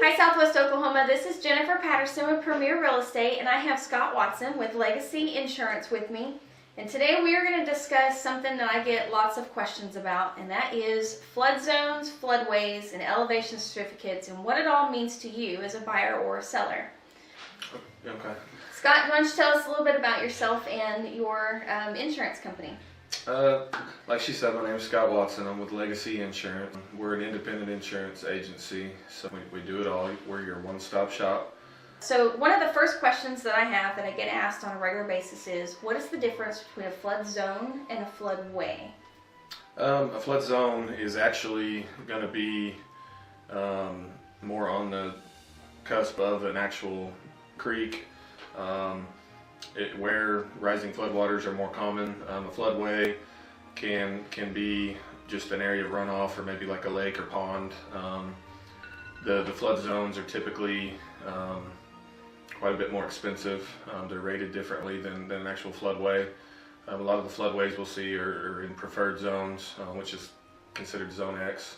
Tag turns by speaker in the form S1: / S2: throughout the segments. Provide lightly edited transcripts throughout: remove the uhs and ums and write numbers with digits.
S1: Hi, Southwest Oklahoma. This is Jenifer Patterson with Premier Real Estate, and I have Scott Watson with Legacy Insurance with me. And today we are going to discuss something that I get lots of questions about, and that is flood zones, floodways, and elevation certificates, and what it all means to you as a buyer or a seller.
S2: Okay.
S1: Scott, why don't you tell us a little bit about yourself and your insurance company?
S2: Like she said, my name is Scott Watson. I'm with Legacy Insurance. We're an independent insurance agency, so we do it all. We're your one-stop shop.
S1: So one of the first questions that I have that I get asked on a regular basis is, what is the difference between a flood zone and a floodway?
S2: A flood zone is actually going to be more on the cusp of an actual creek, where rising floodwaters are more common. A floodway can be just an area of runoff, or maybe like a lake or pond. The flood zones are typically quite a bit more expensive. They're rated differently than an actual floodway. A lot of the floodways we'll see are in preferred zones, which is considered Zone X.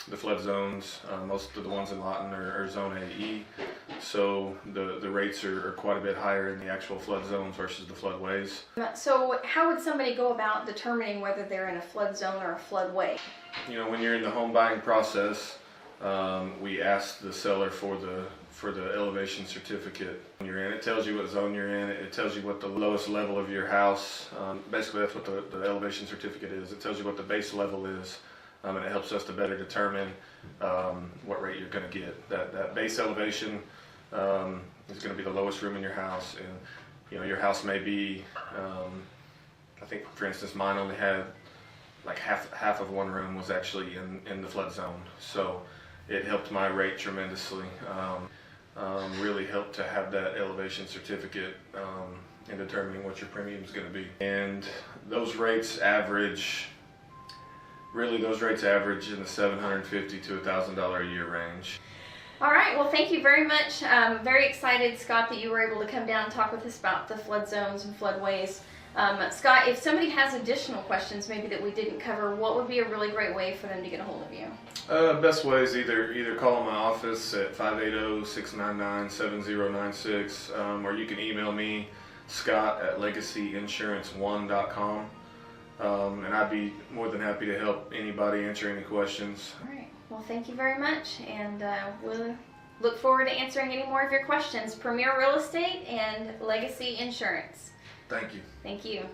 S2: The flood zones, most of the ones in Lawton are Zone AE, so the rates are quite a bit higher in the actual flood zones versus the floodways.
S1: So how would somebody go about determining whether they're in a flood zone or a floodway?
S2: You know, when you're in the home buying process, we ask the seller for the elevation certificate when you're in. It tells you what zone you're in. It tells you what the lowest level of your house. Basically, that's what the elevation certificate is. It tells you what the base level is. And it helps us to better determine what rate you're going to get. That base elevation is going to be the lowest room in your house, and you know, your house may be, I think for instance mine only had like half of one room was actually in the flood zone, so it helped my rate tremendously. Really helped to have that elevation certificate in determining what your premium is going to be. And those rates average in the $750 to $1,000 a year range.
S1: All right, well, thank you very much. I'm very excited, Scott, that you were able to come down and talk with us about the flood zones and floodways. Scott, if somebody has additional questions maybe that we didn't cover, what would be a really great way for them to get a hold of you?
S2: Best way is either call my office at 580-699-7096, or you can email me, scott@legacyinsurance1.com. And I'd be more than happy to help anybody answer any questions.
S1: All right. Well, thank you very much, and we'll look forward to answering any more of your questions. Premier Real Estate and Legacy Insurance.
S2: Thank you.
S1: Thank you.